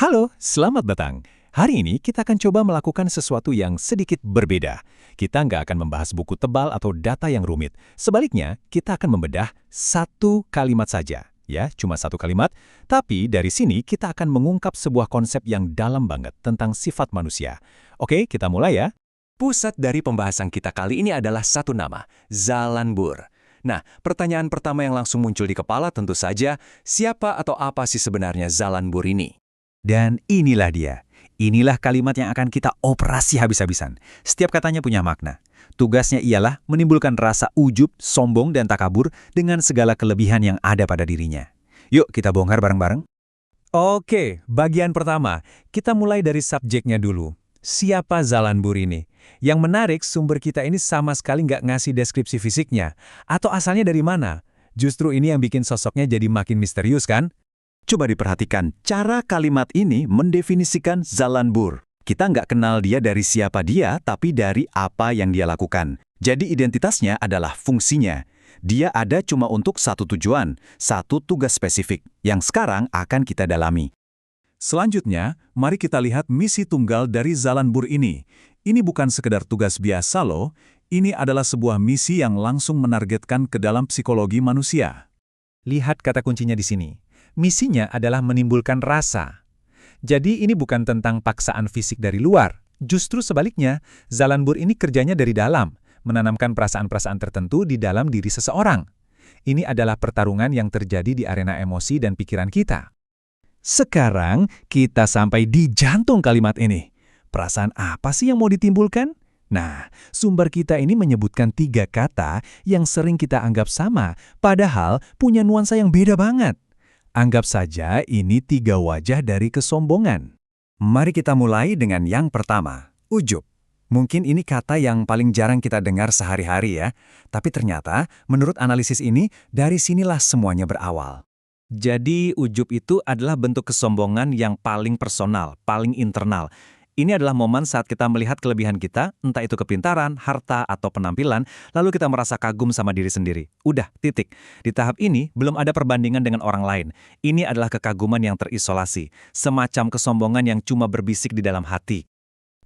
Halo, selamat datang. Hari ini kita akan coba melakukan sesuatu yang sedikit berbeda. Kita nggak akan membahas buku tebal atau data yang rumit. Sebaliknya, kita akan membedah satu kalimat saja. Ya, cuma satu kalimat. Tapi dari sini kita akan mengungkap sebuah konsep yang dalam banget tentang sifat manusia. Oke, kita mulai ya. Pusat dari pembahasan kita kali ini adalah satu nama, Zalanbur. Nah, pertanyaan pertama yang langsung muncul di kepala tentu saja, siapa atau apa sih sebenarnya Zalanbur ini? Dan inilah dia. Inilah kalimat yang akan kita operasi habis-habisan. Setiap katanya punya makna. Tugasnya ialah menimbulkan rasa ujub, sombong, dan takabur dengan segala kelebihan yang ada pada dirinya. Yuk kita bongkar bareng-bareng. Oke, bagian pertama. Kita mulai dari subjeknya dulu. Siapa Zalanbur ini? Yang menarik, sumber kita ini sama sekali nggak ngasih deskripsi fisiknya. Atau asalnya dari mana? Justru ini yang bikin sosoknya jadi makin misterius kan? Coba diperhatikan, cara kalimat ini mendefinisikan Zalanbur. Kita nggak kenal dia dari siapa dia, tapi dari apa yang dia lakukan. Jadi identitasnya adalah fungsinya. Dia ada cuma untuk satu tujuan, satu tugas spesifik, yang sekarang akan kita dalami. Selanjutnya, mari kita lihat misi tunggal dari Zalanbur ini. Ini bukan sekedar tugas biasa loh, ini adalah sebuah misi yang langsung menargetkan ke dalam psikologi manusia. Lihat kata kuncinya di sini. Misinya adalah menimbulkan rasa. Jadi ini bukan tentang paksaan fisik dari luar. Justru sebaliknya, Zalanbur ini kerjanya dari dalam, menanamkan perasaan-perasaan tertentu di dalam diri seseorang. Ini adalah pertarungan yang terjadi di arena emosi dan pikiran kita. Sekarang kita sampai di jantung kalimat ini. Perasaan apa sih yang mau ditimbulkan? Nah, sumber kita ini menyebutkan 3 kata yang sering kita anggap sama, padahal punya nuansa yang beda banget. Anggap saja ini 3 wajah dari kesombongan. Mari kita mulai dengan yang pertama, ujub. Mungkin ini kata yang paling jarang kita dengar sehari-hari ya, tapi ternyata menurut analisis ini, dari sinilah semuanya berawal. Jadi ujub itu adalah bentuk kesombongan yang paling personal, paling internal. Ini adalah momen saat kita melihat kelebihan kita, entah itu kepintaran, harta, atau penampilan, lalu kita merasa kagum sama diri sendiri. Udah, titik. Di tahap ini, belum ada perbandingan dengan orang lain. Ini adalah kekaguman yang terisolasi, semacam kesombongan yang cuma berbisik di dalam hati.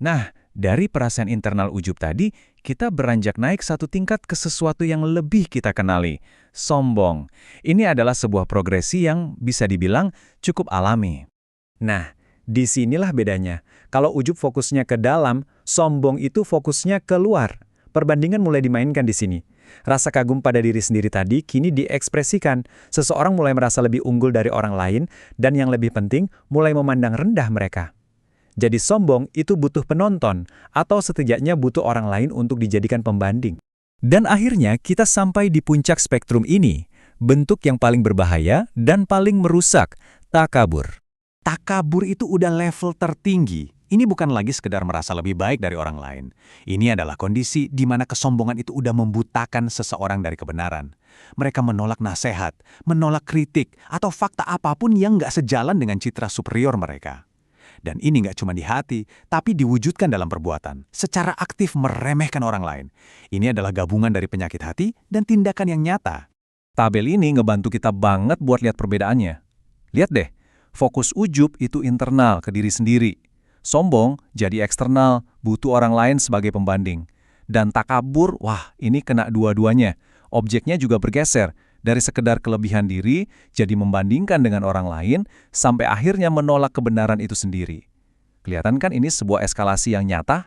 Nah, dari perasaan internal ujub tadi, kita beranjak naik satu tingkat ke sesuatu yang lebih kita kenali, sombong. Ini adalah sebuah progresi yang bisa dibilang cukup alami. Nah, disinilah bedanya. Kalau ujub fokusnya ke dalam, sombong itu fokusnya keluar. Perbandingan mulai dimainkan di sini. Rasa kagum pada diri sendiri tadi kini diekspresikan. Seseorang mulai merasa lebih unggul dari orang lain, dan yang lebih penting, mulai memandang rendah mereka. Jadi sombong itu butuh penonton, atau setidaknya butuh orang lain untuk dijadikan pembanding. Dan akhirnya kita sampai di puncak spektrum ini, bentuk yang paling berbahaya dan paling merusak, takabur. Takabur itu udah level tertinggi. Ini bukan lagi sekedar merasa lebih baik dari orang lain. Ini adalah kondisi di mana kesombongan itu udah membutakan seseorang dari kebenaran. Mereka menolak nasihat, menolak kritik, atau fakta apapun yang nggak sejalan dengan citra superior mereka. Dan ini nggak cuma di hati, tapi diwujudkan dalam perbuatan, secara aktif meremehkan orang lain. Ini adalah gabungan dari penyakit hati dan tindakan yang nyata. Tabel ini ngebantu kita banget buat lihat perbedaannya. Lihat deh. Fokus ujub itu internal ke diri sendiri. Sombong jadi eksternal, butuh orang lain sebagai pembanding. Dan takabur, wah ini kena dua-duanya. Objeknya juga bergeser, dari sekedar kelebihan diri, jadi membandingkan dengan orang lain, sampai akhirnya menolak kebenaran itu sendiri. Kelihatan kan ini sebuah eskalasi yang nyata?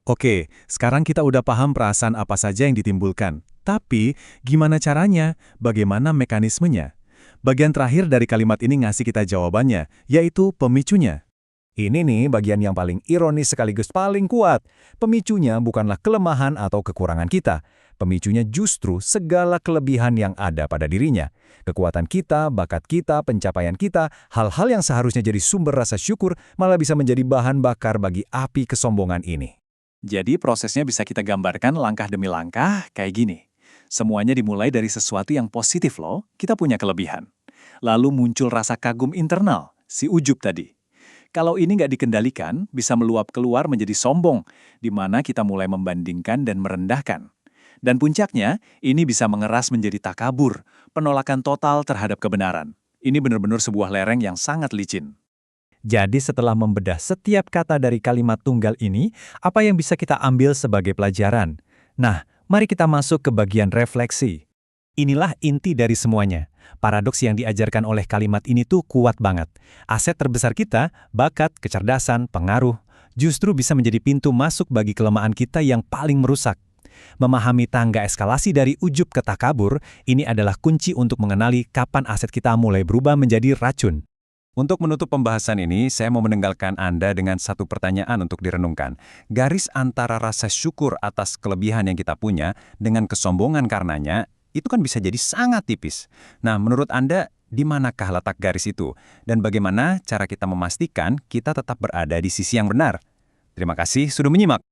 Oke, sekarang kita udah paham perasaan apa saja yang ditimbulkan. Tapi, gimana caranya? Bagaimana mekanismenya? Bagian terakhir dari kalimat ini ngasih kita jawabannya, yaitu pemicunya. Ini nih bagian yang paling ironis sekaligus paling kuat. Pemicunya bukanlah kelemahan atau kekurangan kita. Pemicunya justru segala kelebihan yang ada pada dirinya. Kekuatan kita, bakat kita, pencapaian kita, hal-hal yang seharusnya jadi sumber rasa syukur malah bisa menjadi bahan bakar bagi api kesombongan ini. Jadi prosesnya bisa kita gambarkan langkah demi langkah kayak gini. Semuanya dimulai dari sesuatu yang positif loh, kita punya kelebihan. Lalu muncul rasa kagum internal, si ujub tadi. Kalau ini nggak dikendalikan, bisa meluap keluar menjadi sombong, di mana kita mulai membandingkan dan merendahkan. Dan puncaknya, ini bisa mengeras menjadi takabur, penolakan total terhadap kebenaran. Ini benar-benar sebuah lereng yang sangat licin. Jadi setelah membedah setiap kata dari kalimat tunggal ini, apa yang bisa kita ambil sebagai pelajaran? Nah, mari kita masuk ke bagian refleksi. Inilah inti dari semuanya. Paradoks yang diajarkan oleh kalimat ini tuh kuat banget. Aset terbesar kita, bakat, kecerdasan, pengaruh, justru bisa menjadi pintu masuk bagi kelemahan kita yang paling merusak. Memahami tangga eskalasi dari ujub ke takabur, ini adalah kunci untuk mengenali kapan aset kita mulai berubah menjadi racun. Untuk menutup pembahasan ini, saya mau meninggalkan Anda dengan satu pertanyaan untuk direnungkan. Garis antara rasa syukur atas kelebihan yang kita punya dengan kesombongan karenanya, itu kan bisa jadi sangat tipis. Nah, menurut Anda, di manakah letak garis itu? Dan bagaimana cara kita memastikan kita tetap berada di sisi yang benar? Terima kasih sudah menyimak.